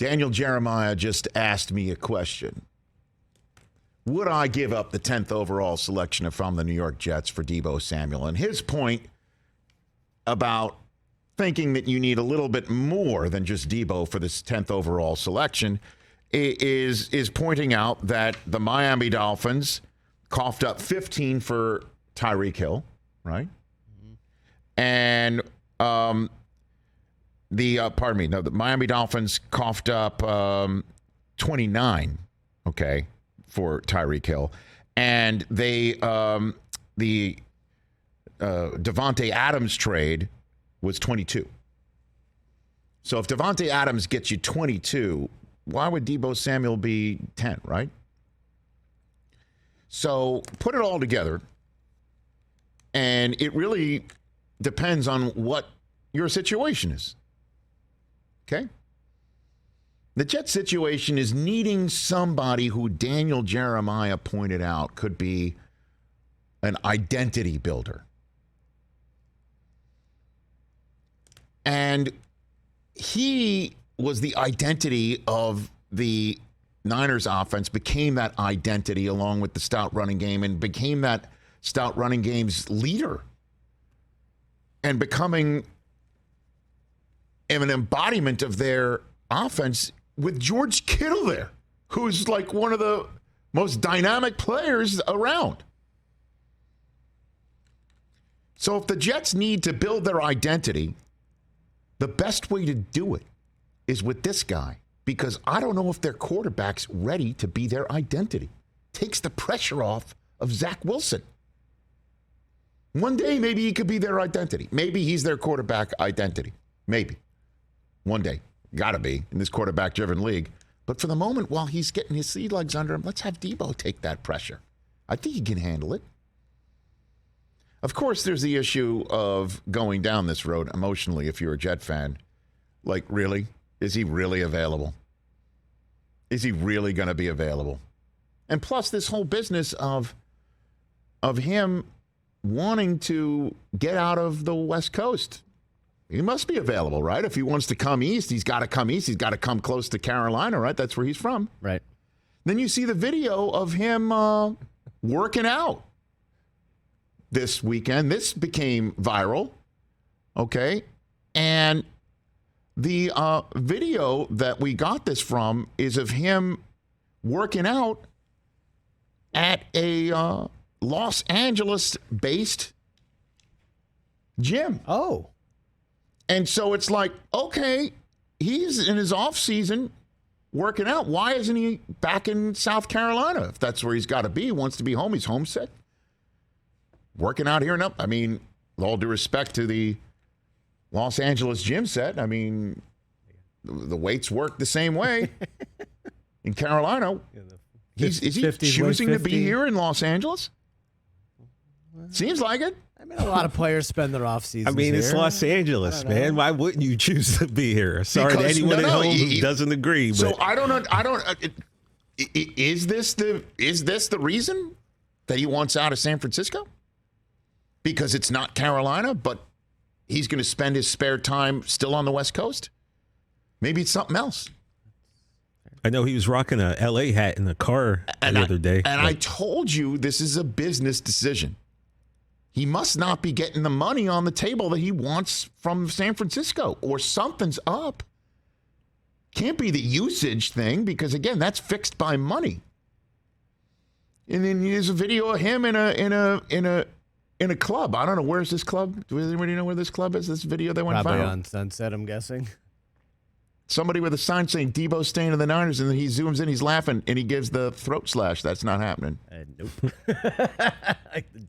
Daniel Jeremiah just asked me a question. Would I give up the 10th overall selection if I'm the New York Jets for Deebo Samuel? And his point about thinking that you need a little bit more than just Deebo for this 10th overall selection is pointing out that the Miami Dolphins coughed up 15 for Tyreek Hill, right? Mm-hmm. And the Miami Dolphins coughed up 29, okay, for Tyreek Hill. And the Davante Adams trade was 22. So if Davante Adams gets you 22, why would Deebo Samuel be 10, right? So put it all together, and it really depends on what your situation is. Okay? The Jets situation is needing somebody who Daniel Jeremiah pointed out could be an identity builder. And he was the identity of the Niners offense, became that identity along with the stout running game, and became that stout running game's leader, and becoming an embodiment of their offense with George Kittle there, who's like one of the most dynamic players around. So if the Jets need to build their identity, the best way to do it is with this guy, because I don't know if their quarterback's ready to be their identity. Takes the pressure off of Zach Wilson. One day, maybe he could be their identity. Maybe he's their quarterback identity. Maybe. One day. Got to be in this quarterback-driven league. But for the moment, while he's getting his sea legs under him, let's have Deebo take that pressure. I think he can handle it. Of course, there's the issue of going down this road emotionally if you're a Jet fan. Like, really? Is he really available? Is he really going to be available? And plus, this whole business of him wanting to get out of the West Coast. He must be available, right? If he wants to come east, he's got to come east. He's got to come close to Carolina, right? That's where he's from. Right. Then you see the video of him working out this weekend. This became viral, okay? And the video that we got this from is of him working out at a Los Angeles-based gym. Oh. And so it's like, okay, he's in his off season working out. Why isn't he back in South Carolina? If that's where he's got to be, he wants to be home. He's homesick. Working out here and up. I mean, with all due respect to the Los Angeles gym set, I mean, the weights work the same way in Carolina. Is he choosing to be here in Los Angeles? Seems like it. I mean, a lot of players spend their off seasons. I mean, it's here. Los Angeles, man. Why wouldn't you choose to be here? Sorry to anyone at home who doesn't agree. So but. I don't know. Is this the reason that he wants out of San Francisco? Because it's not Carolina, but he's going to spend his spare time still on the West Coast? Maybe it's something else. I know he was rocking a LA hat in the car the other day. And I told you this is a business decision. He must not be getting the money on the table that he wants from San Francisco, or something's up. Can't be the usage thing, because again, that's fixed by money. And then there's a video of him in a club. I don't know, where's this club? Do anybody know where this club is? This video that went viral? Probably on Sunset, I'm guessing. Somebody with a sign saying Deebo's staying in the Niners, and then he zooms in, he's laughing, and he gives the throat slash. That's not happening. Nope.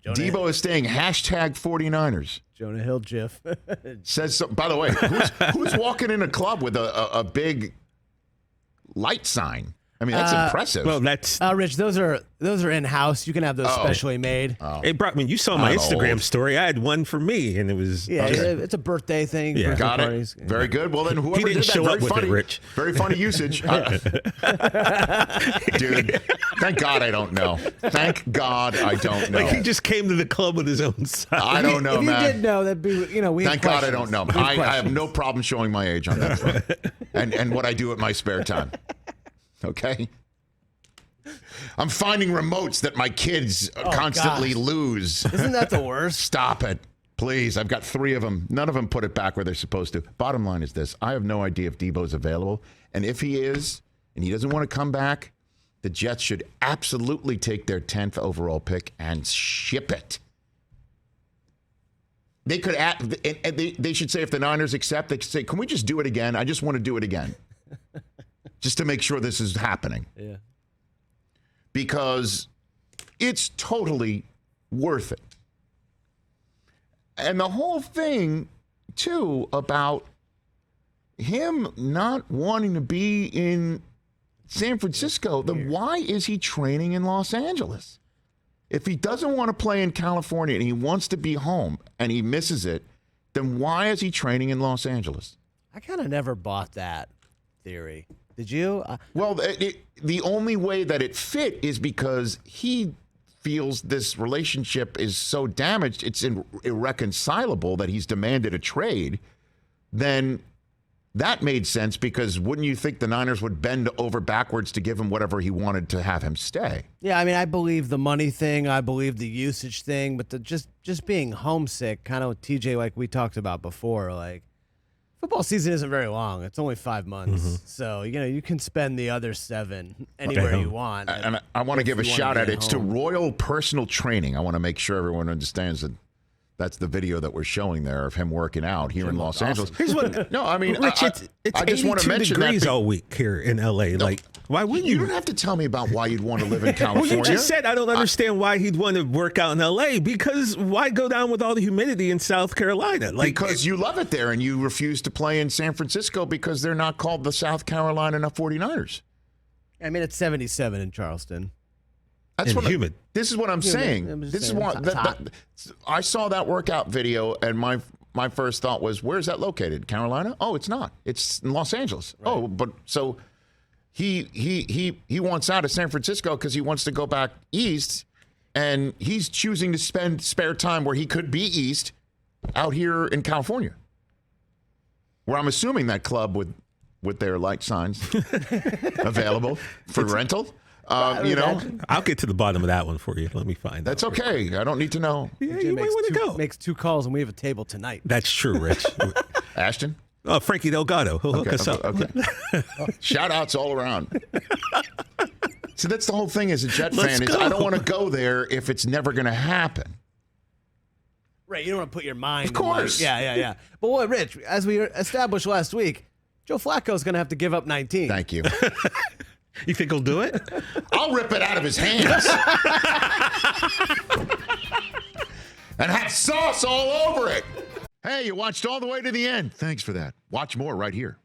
Deebo is staying #49ers. Jonah Hill GIF. Says so. By the way, who's walking in a club with a big light sign? I mean, that's impressive. Well, that's Rich, those are in house. You can have those specially made. Hey, Brockman, you saw my I'm Instagram old. story. I had one for me, and it was Yeah, it's a birthday thing. Yeah. Birthday Got parties. it. Very good. Well, then whoever He didn't did that, show very up with funny, it, Rich. Very funny usage. Dude, thank God I don't know. Thank God I don't know. like he just came to the club with his own son. I don't know, If you man. did know, that'd be, we have Thank God I questions. don't know. We have I have questions. no problem showing my age on that front. and what I do at my spare time. Okay? I'm finding remotes that my kids constantly gosh. lose. Isn't that the worst? Stop it. Please. I've got 3 of them. None of them put it back where they're supposed to. Bottom line is this. I have no idea if Deebo's available. And if he is, and he doesn't want to come back, the Jets should absolutely take their 10th overall pick and ship it. They could they should say if the Niners accept, they could say, can we just do it again? I just want to do it again. Just to make sure this is happening. Yeah. Because it's totally worth it. And the whole thing, too, about him not wanting to be in San Francisco, then why is he training in Los Angeles? If he doesn't want to play in California and he wants to be home and he misses it, then why is he training in Los Angeles? I kind of never bought that theory. Did you? Well, the only way that it fit is because he feels this relationship is so damaged, it's irreconcilable that he's demanded a trade. Then that made sense because wouldn't you think the Niners would bend over backwards to give him whatever he wanted to have him stay? Yeah, I mean, I believe the money thing. I believe the usage thing. But the just being homesick, kind of with TJ, like we talked about before, like, football season isn't very long. It's only 5 months. Mm-hmm. So, you can spend the other 7 anywhere you want. And I want to give a shout out. It's to Royal Personal Training. I want to make sure everyone understands that that's the video that we're showing there of him working out here in Los Angeles. Here's what. No, I mean, Rich, it's I just want to 82 mention degrees that. all week here in LA. Like, why wouldn't You you? don't have to tell me about why you'd want to live in Well, California. you just said I don't understand why he'd want to work out in LA because why go down with all the humidity in South Carolina? Like, because you love it there and you refuse to play in San Francisco because they're not called the South Carolina 49ers. I mean, it's 77 in Charleston. That's And humid. This is what I'm saying. I'm just This is saying, what it's hot. I saw that workout video, and my first thought was, "Where's that located? Carolina? Oh, it's not. It's in Los Angeles. Right. Oh, but so he wants out of San Francisco because he wants to go back east, and he's choosing to spend spare time where he could be east, out here in California, where I'm assuming that club with their light signs available for rental." I'll get to the bottom of that one for you. Let me find That's out. okay. I don't need to know. Yeah, you might want to go. Makes 2 calls, and we have a table tonight. That's true, Rich. Ashton? Oh, Frankie Delgado. He'll hook us up. Okay. Shout outs all around. So that's the whole thing as a Jet fan is I don't want to go there if it's never going to happen. Right, you don't want to put your mind. Of course. Yeah. But what, Rich, as we established last week, Joe Flacco's going to have to give up 19. Thank you. You think he'll do it? I'll rip it out of his hands. And have sauce all over it. Hey, you watched all the way to the end. Thanks for that. Watch more right here.